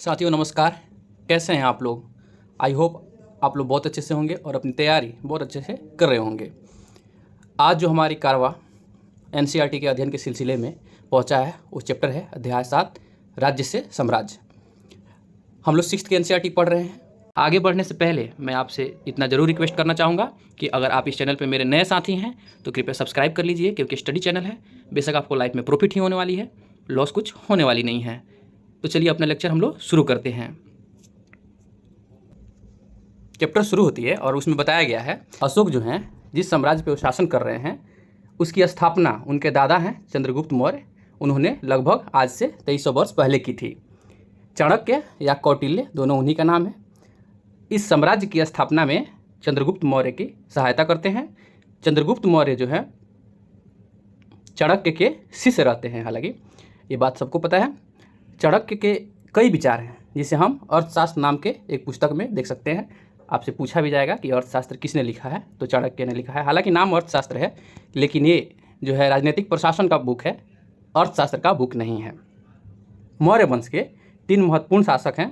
साथियों नमस्कार। कैसे हैं आप लोग? आई होप आप लोग बहुत अच्छे से होंगे और अपनी तैयारी बहुत अच्छे से कर रहे होंगे। आज जो हमारी कारवा एनसीईआरटी के अध्ययन के सिलसिले में पहुंचा है उस चैप्टर है अध्याय 7 राज्य से साम्राज्य। हम लोग 6th के एनसीईआरटी पढ़ रहे हैं। आगे बढ़ने से पहले मैं आपसे इतना ज़रूर रिक्वेस्ट करना चाहूँगा कि अगर आप इस चैनल पर मेरे नए साथी हैं तो कृपया सब्सक्राइब कर लीजिए, क्योंकि स्टडी चैनल है। बेशक आपको लाइफ में प्रॉफिट ही होने वाली है, लॉस कुछ होने वाली नहीं है। तो चलिए अपना लेक्चर हम लोग शुरू करते हैं। चैप्टर शुरू होती है और उसमें बताया गया है अशोक जो हैं जिस साम्राज्य पे वो शासन कर रहे हैं उसकी स्थापना उनके दादा हैं चंद्रगुप्त मौर्य, उन्होंने लगभग आज से 2300 वर्ष पहले की थी। चाणक्य या कौटिल्य दोनों उन्हीं का नाम है। इस साम्राज्य की स्थापना में चंद्रगुप्त मौर्य की सहायता करते हैं। चंद्रगुप्त मौर्य जो है चाणक्य के शिष्य रहते हैं। हालांकि ये बात सबको पता है। चाणक्य के कई विचार हैं जिसे हम अर्थशास्त्र नाम के एक पुस्तक में देख सकते हैं। आपसे पूछा भी जाएगा कि अर्थशास्त्र किसने लिखा है, तो चाणक्य ने लिखा है। हालांकि नाम अर्थशास्त्र है, लेकिन ये जो है राजनीतिक प्रशासन का बुक है, अर्थशास्त्र का बुक नहीं है। मौर्य वंश के 3 महत्वपूर्ण शासक हैं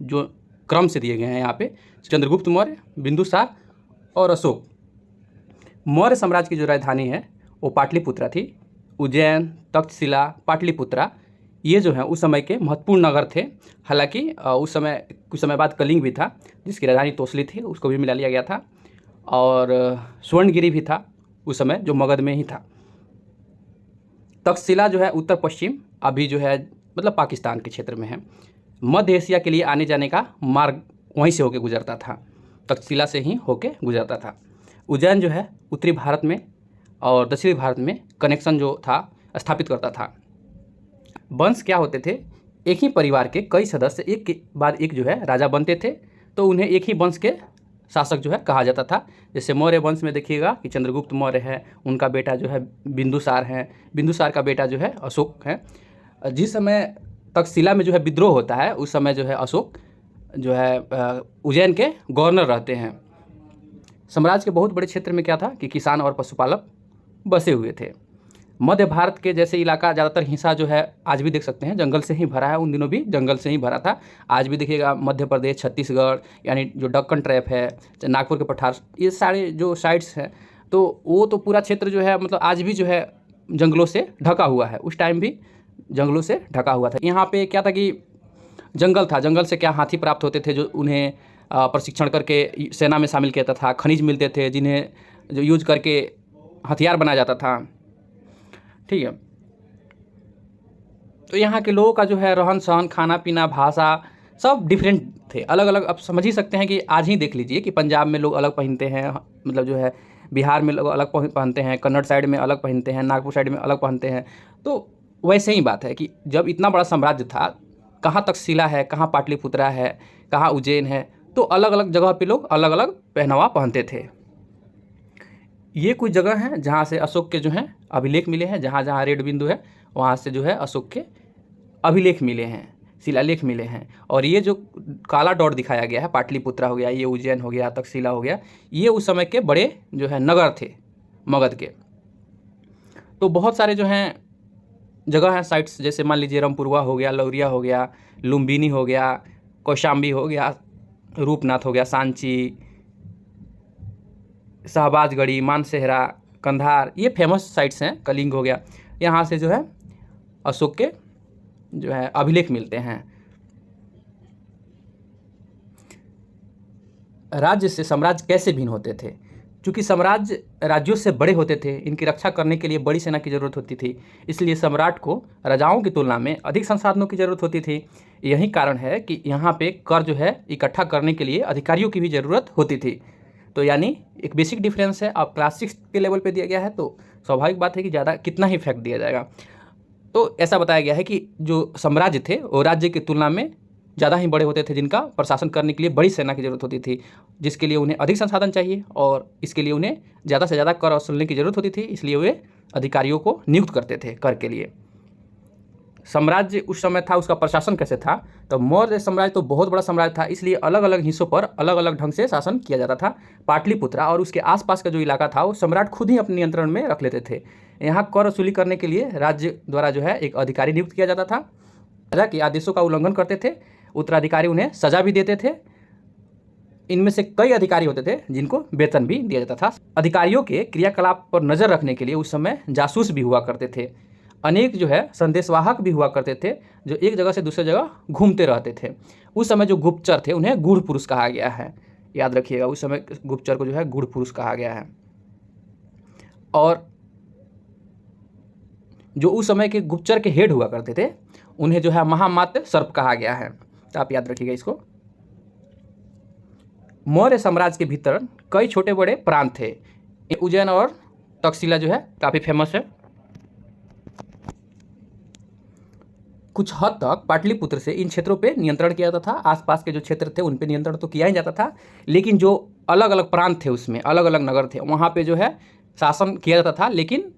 जो क्रम से दिए गए हैं यहाँ पे: चंद्रगुप्त मौर्य, बिंदुसार और अशोक। मौर्य साम्राज्य की जो राजधानी है वो पाटलिपुत्रा थी। उज्जैन, तक्षशिला, पाटलिपुत्रा ये जो है उस समय के महत्वपूर्ण नगर थे। हालांकि उस समय कुछ समय बाद कलिंग भी था जिसकी राजधानी तोसली थी, उसको भी मिला लिया गया था। और स्वर्णगिरी भी था उस समय जो मगध में ही था। तक्षशिला जो है उत्तर पश्चिम अभी जो है मतलब पाकिस्तान के क्षेत्र में है। मध्य एशिया के लिए आने जाने का मार्ग वहीं से होकर गुजरता था, तक्षशिला से ही होकर गुजरता था। उज्जैन जो है उत्तरी भारत में और दक्षिणी भारत में कनेक्शन जो था स्थापित करता था। वंश क्या होते थे? एक ही परिवार के कई सदस्य एक के बाद एक जो है राजा बनते थे, तो उन्हें एक ही वंश के शासक जो है कहा जाता था। जैसे मौर्य वंश में देखिएगा कि चंद्रगुप्त मौर्य है, उनका बेटा जो है बिंदुसार है, बिंदुसार का बेटा जो है अशोक है। जिस समय तक्षशिला में जो है विद्रोह होता है उस समय जो है अशोक जो है उज्जैन के गवर्नर रहते हैं। साम्राज्य के बहुत बड़े क्षेत्र में क्या था कि किसान और पशुपालक बसे हुए थे। मध्य भारत के जैसे इलाका ज़्यादातर हिस्सा जो है आज भी देख सकते हैं जंगल से ही भरा है। उन दिनों भी जंगल से ही भरा था। आज भी देखिएगा मध्य प्रदेश, छत्तीसगढ़ यानी जो दक्कन ट्रैप है, नागपुर के पठार, ये सारे जो साइड्स हैं तो वो तो पूरा क्षेत्र जो है मतलब आज भी जो है जंगलों से ढका हुआ है। उस टाइम भी जंगलों से ढका हुआ था। यहाँ पे क्या था कि जंगल था, जंगल से क्या हाथी प्राप्त होते थे जो उन्हें प्रशिक्षण करके सेना में शामिल किया था। खनिज मिलते थे जिन्हें जो यूज करके हथियार बनाया जाता था। ठीक है, तो यहाँ के लोगों का जो है रहन सहन, खाना पीना, भाषा सब डिफरेंट थे, अलग अलग। अब समझ ही सकते हैं कि आज ही देख लीजिए कि पंजाब में लोग अलग पहनते हैं, मतलब जो है बिहार में लोग अलग पहनते हैं, कन्नड़ साइड में अलग पहनते हैं, नागपुर साइड में अलग पहनते हैं। तो वैसे ही बात है कि जब इतना बड़ा साम्राज्य था, कहाँ तक्षशिला है, कहाँ पाटलिपुत्रा है, कहाँ उज्जैन है, तो अलग अलग जगह पे लोग अलग अलग पहनावा पहनते थे। ये कुछ जगह हैं जहाँ से अशोक के जो हैं अभिलेख मिले हैं। जहाँ जहाँ रेड बिंदु है वहाँ से जो है अशोक के अभिलेख मिले हैं, शिलालेख मिले हैं। और ये जो काला डॉट दिखाया गया है, पाटलिपुत्रा हो गया, ये उज्जैन हो गया, तक्षशिला हो गया, ये उस समय के बड़े जो है नगर थे मगध के। तो बहुत सारे जो हैं जगह हैं, साइट्स, जैसे मान लीजिए रामपुरवा हो गया, लौरिया हो गया, लुम्बिनी हो गया, कौशाम्बी हो गया, रूपनाथ हो गया, सांची, शहबाजगढ़ी, मानसेहरा, कंधार, ये फेमस साइट्स हैं। कलिंग हो गया, यहाँ से जो है अशोक के जो है अभिलेख मिलते हैं। राज्य से साम्राज्य कैसे भिन्न होते थे? क्योंकि साम्राज्य राज्यों से बड़े होते थे, इनकी रक्षा करने के लिए बड़ी सेना की ज़रूरत होती थी, इसलिए सम्राट को राजाओं की तुलना में अधिक संसाधनों की ज़रूरत होती थी। यही कारण है कि यहाँ पे कर जो है इकट्ठा करने के लिए अधिकारियों की भी ज़रूरत होती थी। तो यानी एक बेसिक डिफरेंस है। अब क्लास 6 के लेवल पे दिया गया है तो स्वाभाविक बात है कि ज़्यादा कितना ही फैक्ट दिया जाएगा। तो ऐसा बताया गया है कि जो साम्राज्य थे वो राज्य की तुलना में ज़्यादा ही बड़े होते थे, जिनका प्रशासन करने के लिए बड़ी सेना की ज़रूरत होती थी, जिसके लिए उन्हें अधिक संसाधन चाहिए और इसके लिए उन्हें ज़्यादा से ज़्यादा कर वसूलने की ज़रूरत होती थी। इसलिए वे अधिकारियों को नियुक्त करते थे कर के लिए। साम्राज्य उस समय था, उसका प्रशासन कैसे था? तो मौर्य साम्राज्य तो बहुत बड़ा साम्राज्य था, इसलिए अलग अलग हिस्सों पर अलग अलग ढंग से शासन किया जाता था। पाटलिपुत्रा और उसके आसपास का जो इलाका था वो सम्राट खुद ही अपने नियंत्रण में रख लेते थे। यहाँ कर वसूली करने के लिए राज्य द्वारा जो है एक अधिकारी नियुक्त किया जाता था। राजा के आदेशों का उल्लंघन करते थे उत्तराधिकारी उन्हें सजा भी देते थे। इनमें से कई अधिकारी होते थे जिनको वेतन भी दिया जाता था। अधिकारियों के क्रियाकलाप पर नज़र रखने के लिए उस समय जासूस भी हुआ करते थे। अनेक जो है संदेशवाहक भी हुआ करते थे जो एक जगह से दूसरी जगह घूमते रहते थे। उस समय जो गुप्तचर थे उन्हें गूढ़ पुरुष कहा गया है, याद रखिएगा, उस समय गुप्तचर को जो है गूढ़ पुरुष कहा गया है। और जो उस समय के गुप्तचर के हेड हुआ करते थे उन्हें जो है महामात्र सर्प कहा गया है, तो आप याद रखिएगा इसको। मौर्य साम्राज्य के भीतर कई छोटे बड़े प्रांत थे। उज्जैन और तक्षशिला जो है काफ़ी फेमस है। कुछ हद तक पाटलिपुत्र से इन क्षेत्रों पे नियंत्रण किया जाता था। आसपास के जो क्षेत्र थे उन पे नियंत्रण तो किया ही जाता था, लेकिन जो अलग अलग प्रांत थे उसमें अलग अलग नगर थे, वहाँ पे जो है शासन किया जाता था, लेकिन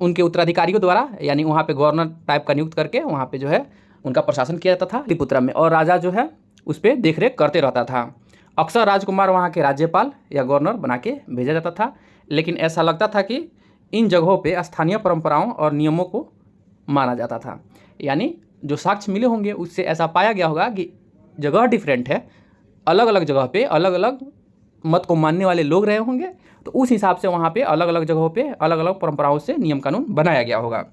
उनके उत्तराधिकारियों द्वारा, यानी वहाँ पे गवर्नर टाइप का नियुक्त करके वहाँ पे जो है उनका प्रशासन किया जाता था पाटलिपुत्र में, और राजा जो है उस पर देखरेख करते रहता था। अक्सर राजकुमार वहाँ के राज्यपाल या गवर्नर बना के भेजा जाता था, लेकिन ऐसा लगता था कि इन जगहों पे स्थानीय परंपराओं और नियमों को माना जाता था। यानी जो साक्ष्य मिले होंगे उससे ऐसा पाया गया होगा कि जगह डिफरेंट है, अलग अलग जगह पे अलग अलग मत को मानने वाले लोग रहे होंगे, तो उस हिसाब से वहाँ पे अलग अलग जगहों पे अलग अलग परंपराओं से नियम कानून बनाया गया होगा।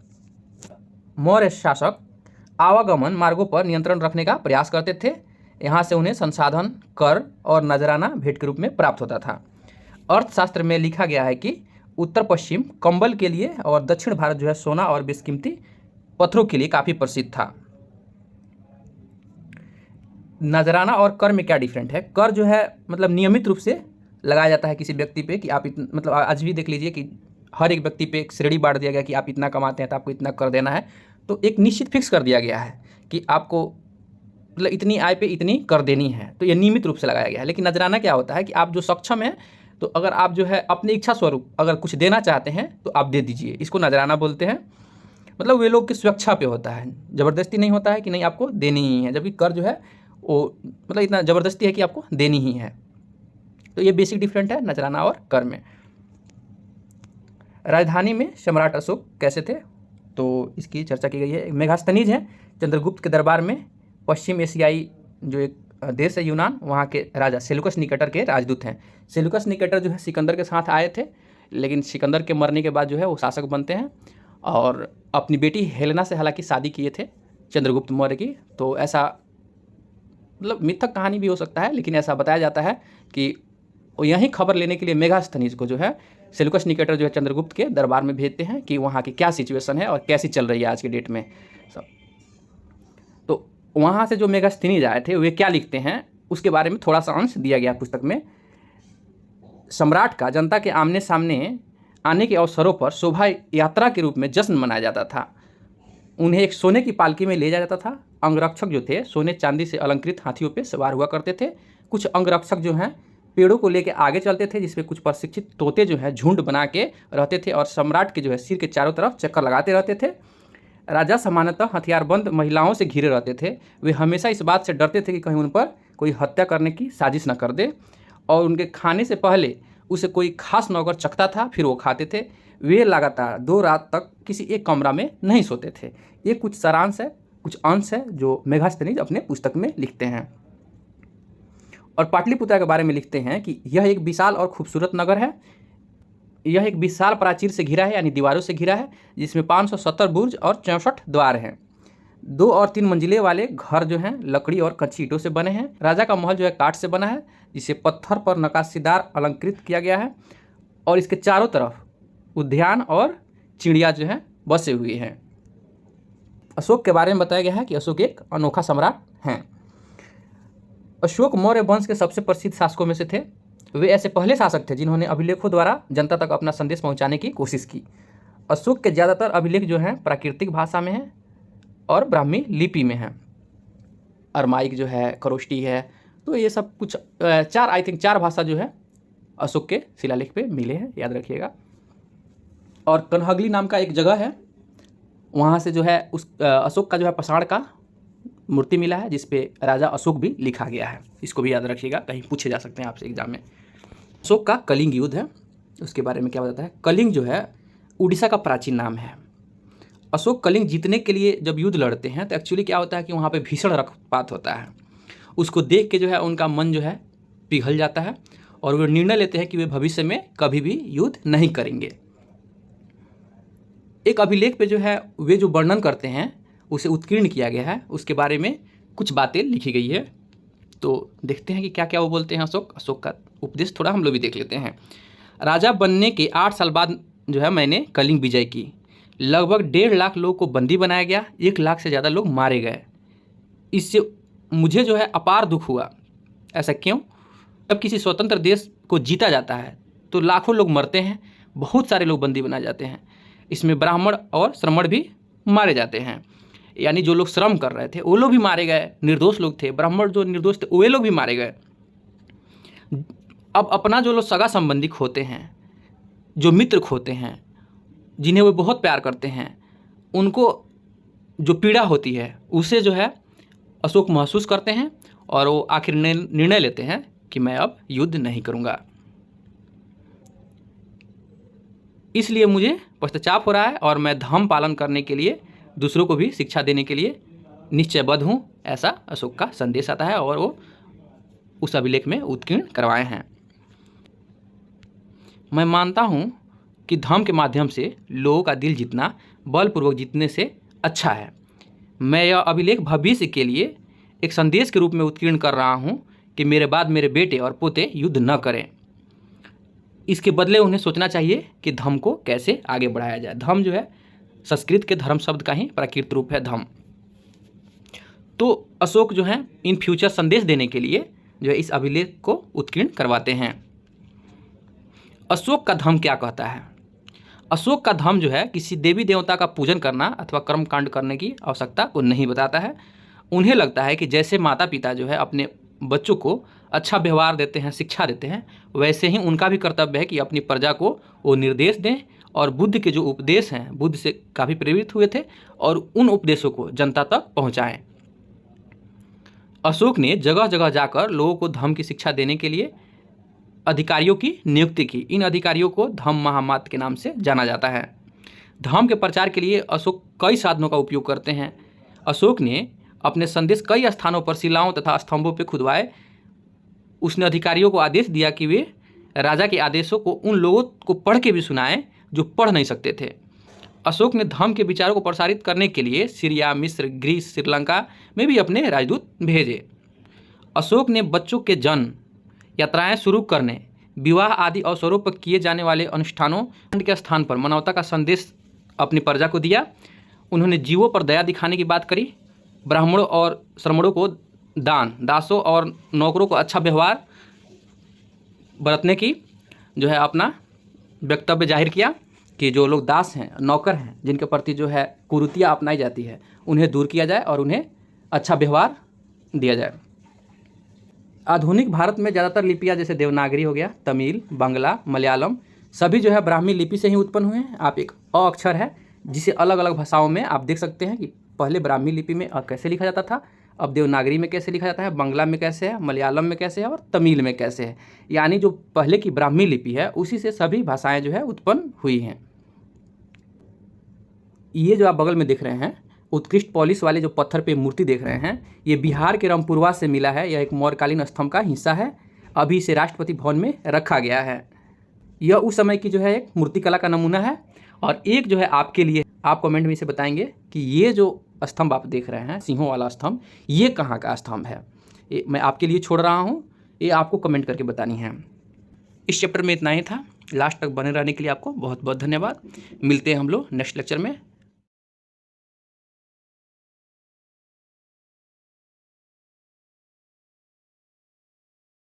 मौर्य शासक आवागमन मार्गों पर नियंत्रण रखने का प्रयास करते थे। यहाँ से उन्हें संसाधन, कर और नजराना भेंट के रूप में प्राप्त होता था। अर्थशास्त्र में लिखा गया है कि उत्तर पश्चिम कंबल के लिए और दक्षिण भारत जो है सोना और बेशकीमती पत्थरों के लिए काफ़ी प्रसिद्ध था। नजराना और कर में क्या डिफरेंट है? कर जो है मतलब नियमित रूप से लगाया जाता है किसी व्यक्ति पे कि आप मतलब आज भी देख लीजिए कि हर एक व्यक्ति पे एक श्रेणी बांट दिया गया कि आप इतना कमाते हैं तो आपको इतना कर देना है। तो एक निश्चित फिक्स कर दिया गया है कि आपको मतलब इतनी आय पे इतनी कर देनी है, तो ये नियमित रूप से लगाया गया है। लेकिन नजराना क्या होता है कि आप जो सक्षम हैं, तो अगर आप जो है अपनी इच्छा स्वरूप अगर कुछ देना चाहते हैं तो आप दे दीजिए, इसको नजराना बोलते हैं। मतलब वे लोग की स्वेच्छा पे होता है, ज़बरदस्ती नहीं होता है कि नहीं आपको देनी ही है, जबकि कर जो है वो मतलब इतना ज़बरदस्ती है कि आपको देनी ही है। तो ये बेसिक डिफरेंट है नजराना और कर में। राजधानी में सम्राट अशोक कैसे थे, तो इसकी चर्चा की गई है। मेगास्थनीज हैं चंद्रगुप्त के दरबार में। पश्चिम एशियाई जो एक देश है यूनान, वहाँ के राजा सेल्यूकस निकेटर के राजदूत हैं। सेल्यूकस निकेटर जो है सिकंदर के साथ आए थे, लेकिन सिकंदर के मरने के बाद जो है वो शासक बनते हैं और अपनी बेटी हेलेना से हालांकि शादी किए थे चंद्रगुप्त मौर्य की। तो ऐसा मतलब मिथक कहानी भी हो सकता है, लेकिन ऐसा बताया जाता है कि यही खबर लेने के लिए मेगास्थनीज को जो है सेल्यूकस निकेटर जो है चंद्रगुप्त के दरबार में भेजते हैं कि वहाँ की क्या सिचुएशन है और कैसी चल रही है आज के डेट में सब। तो वहाँ से जो मेगास्थनीज आए थे वे क्या लिखते हैं उसके बारे में थोड़ा सा अंश दिया गया पुस्तक में। सम्राट का जनता के आमने सामने आने के अवसरों पर शोभा यात्रा के रूप में जश्न मनाया जाता था। उन्हें एक सोने की पालकी में ले जाया जाता था। अंगरक्षक जो थे सोने चांदी से अलंकृत हाथियों पर सवार हुआ करते थे। कुछ अंगरक्षक जो हैं पेड़ों को लेकर आगे चलते थे, जिसपे कुछ प्रशिक्षित तोते जो है झुंड बना के रहते थे और सम्राट के जो है सिर के चारों तरफ चक्कर लगाते रहते थे। राजा सामान्यतः हथियारबंद महिलाओं से घिरे रहते थे। वे हमेशा इस बात से डरते थे कि कहीं उन पर कोई हत्या करने की साजिश न कर दे, और उनके खाने से पहले उसे कोई खास नौकर चखता था, फिर वो खाते थे। वे लगातार 2 रात तक किसी एक कमरा में नहीं सोते थे। ये कुछ सारांश है, कुछ अंश है जो मेगास्थनीज अपने पुस्तक में लिखते हैं। और पाटलिपुत्र के बारे में लिखते हैं कि यह एक विशाल और खूबसूरत नगर है। यह एक विशाल प्राचीर से घिरा है, यानी दीवारों से घिरा है, जिसमें 570 बुर्ज और 64 द्वार हैं। 2 और 3 मंजिले वाले घर जो हैं लकड़ी और कच्ची ईंटों से बने हैं। राजा का महल जो है काठ से बना है, जिसे पत्थर पर नक्काशीदार अलंकृत किया गया है, और इसके चारों तरफ उद्यान और चिड़िया जो है बसे हुए हैं। अशोक के बारे में बताया गया है कि अशोक एक अनोखा सम्राट हैं। अशोक मौर्य वंश के सबसे प्रसिद्ध शासकों में से थे। वे ऐसे पहले शासक थे जिन्होंने अभिलेखों द्वारा जनता तक अपना संदेश पहुंचाने की कोशिश की। अशोक के ज़्यादातर अभिलेख जो हैं प्राकृतिक भाषा में हैं और ब्राह्मी लिपि में हैं। अरमाइक जो है, खरोष्टी है, तो ये सब कुछ 4 भाषा जो है अशोक के शिलालेख पे मिले हैं, याद रखिएगा। और कन्हगली नाम का एक जगह है, वहाँ से जो है उस अशोक का जो है पाषाण का मूर्ति मिला है, जिसपे राजा अशोक भी लिखा गया है। इसको भी याद रखिएगा, कहीं पूछे जा सकते हैं आपसे एग्जाम में। अशोक का कलिंग युद्ध है, उसके बारे में क्या बताता है। कलिंग जो है उड़ीसा का प्राचीन नाम है। अशोक कलिंग जीतने के लिए जब युद्ध लड़ते हैं तो एक्चुअली क्या होता है कि वहाँ पे भीषण रक्तपात होता है। उसको देख के जो है उनका मन जो है पिघल जाता है और वे निर्णय लेते हैं कि वे भविष्य में कभी भी युद्ध नहीं करेंगे। एक अभिलेख पे जो है वे जो वर्णन करते हैं उसे उत्कीर्ण किया गया है, उसके बारे में कुछ बातें लिखी गई है। तो देखते हैं कि क्या क्या वो बोलते हैं। अशोक का उपदेश थोड़ा हम लोग भी देख लेते हैं। राजा बनने के 8 साल बाद जो है मैंने कलिंग विजय की। लगभग 1.5 लाख लोगों को बंदी बनाया गया, 1 लाख से ज़्यादा लोग मारे गए। इससे मुझे जो है अपार दुख हुआ। ऐसा क्यों? जब किसी स्वतंत्र देश को जीता जाता है तो लाखों लोग मरते हैं, बहुत सारे लोग बंदी बनाए जाते हैं। इसमें ब्राह्मण और श्रमण भी मारे जाते हैं, यानी जो लोग श्रम कर रहे थे वो लोग भी मारे गए, निर्दोष लोग थे। ब्राह्मण जो निर्दोष थे वे लोग भी मारे गए। अब अपना जो लोग सगा संबंधी खोते हैं, जो मित्र खोते हैं, जिन्हें वे बहुत प्यार करते हैं, उनको जो पीड़ा होती है उसे जो है अशोक महसूस करते हैं और वो आखिर निर्णय लेते हैं कि मैं अब युद्ध नहीं करूँगा। इसलिए मुझे पश्चाताप हो रहा है और मैं धर्म पालन करने के लिए, दूसरों को भी शिक्षा देने के लिए निश्चयबद्ध हूँ। ऐसा अशोक का संदेश आता है और वो उस अभिलेख में उत्कीर्ण करवाए हैं। मैं मानता हूँ कि धर्म के माध्यम से लोगों का दिल जीतना बलपूर्वक जीतने से अच्छा है। मैं यह अभिलेख भविष्य के लिए एक संदेश के रूप में उत्कीर्ण कर रहा हूँ कि मेरे बाद मेरे बेटे और पोते युद्ध न करें। इसके बदले उन्हें सोचना चाहिए कि धर्म को कैसे आगे बढ़ाया जाए। धर्म जो है संस्कृत के धर्म शब्द का ही प्राकृत रूप है धर्म। तो अशोक जो है इन फ्यूचर संदेश देने के लिए जो है इस अभिलेख को उत्कीर्ण करवाते हैं। अशोक का धर्म क्या कहता है? अशोक का धर्म जो है किसी देवी देवता का पूजन करना अथवा कर्मकांड करने की आवश्यकता को नहीं बताता है। उन्हें लगता है कि जैसे माता पिता जो है अपने बच्चों को अच्छा व्यवहार देते हैं, शिक्षा देते हैं, वैसे ही उनका भी कर्तव्य है कि अपनी प्रजा को वो निर्देश दें और बुद्ध के जो उपदेश हैं, बुद्ध से काफ़ी प्रेरित हुए थे और उन उपदेशों को जनता तक पहुंचाएं। अशोक ने जगह जगह जाकर लोगों को धर्म की शिक्षा देने के लिए अधिकारियों की नियुक्ति की। इन अधिकारियों को धम्म महामात्र के नाम से जाना जाता है। धर्म के प्रचार के लिए अशोक कई साधनों का उपयोग करते हैं। अशोक ने अपने संदेश कई स्थानों पर शिलाओं तथा स्तंभों पर खुदवाए। उसने अधिकारियों को आदेश दिया कि वे राजा के आदेशों को उन लोगों को पढ़ के भी सुनाएं जो पढ़ नहीं सकते थे। अशोक ने धर्म के विचारों को प्रसारित करने के लिए सीरिया, मिस्र, ग्रीस, श्रीलंका में भी अपने राजदूत भेजे। अशोक ने बच्चों के जन्म, यात्राएं शुरू करने, विवाह आदि अवसरों पर किए जाने वाले अनुष्ठानों के स्थान पर मानवता का संदेश अपनी प्रजा को दिया। उन्होंने जीवों पर दया दिखाने की बात करी। ब्राह्मणों और श्रमणों को दान, दासों और नौकरों को अच्छा व्यवहार बरतने की जो है अपना वक्तव्य जाहिर किया कि जो लोग दास हैं, नौकर हैं, जिनके प्रति जो है कुरीतियाँ अपनाई जाती है, उन्हें दूर किया जाए और उन्हें अच्छा व्यवहार दिया जाए। आधुनिक भारत में ज़्यादातर लिपियाँ जैसे देवनागरी हो गया, तमिल, बांग्ला, मलयालम सभी जो है ब्राह्मी लिपि से ही उत्पन्न हुए हैं। आप एक अ अक्षर है जिसे अलग अलग भाषाओं में आप देख सकते हैं कि पहले ब्राह्मी लिपि में कैसे लिखा जाता था, अब देवनागरी में कैसे लिखा जाता है, बांग्ला में कैसे है, मलयालम में कैसे है और तमिल में कैसे है। यानी जो पहले की ब्राह्मी लिपि है उसी से सभी भाषाएं जो है उत्पन्न हुई हैं। ये जो आप बगल में देख रहे हैं उत्कृष्ट पॉलिश वाले जो पत्थर पे मूर्ति देख रहे हैं, ये बिहार के रामपुरवा से मिला है। यह एक मौर्यकालीन स्तंभ का हिस्सा है। अभी इसे राष्ट्रपति भवन में रखा गया है। यह उस समय की जो है एक मूर्तिकला का नमूना है। और एक जो है आपके लिए, आप कमेंट में इसे बताएंगे कि ये जो स्तंभ आप देख रहे हैं, सिंहों वाला स्तंभ, ये कहाँ का स्तंभ है। ये मैं आपके लिए छोड़ रहा हूँ, ये आपको कमेंट करके बतानी है। इस चैप्टर में इतना ही था। लास्ट तक बने रहने के लिए आपको बहुत बहुत धन्यवाद। मिलते हैं हम लोग नेक्स्ट लेक्चर में।